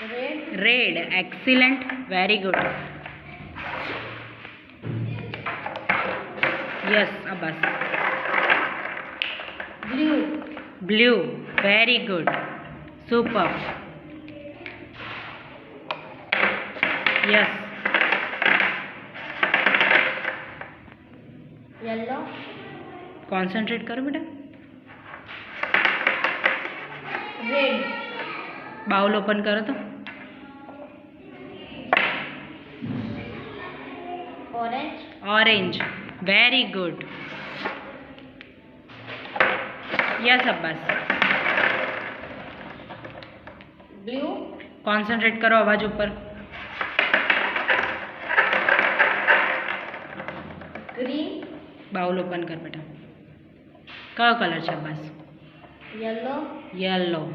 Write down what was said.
Red. Red. Excellent. Very good. Yes, Abbas. Blue. Blue. Very good. Super. Yes. Yellow. Concentrate करो बेटा. Red. Bowl open करो तो. Orange. Orange. Very good. Yes, Abbas. Blue. Concentrate करो आवाज ऊपर. Green. Bowl open कर बेटा. कयो कलर છે અબ્બાસ? Yellow. Yellow.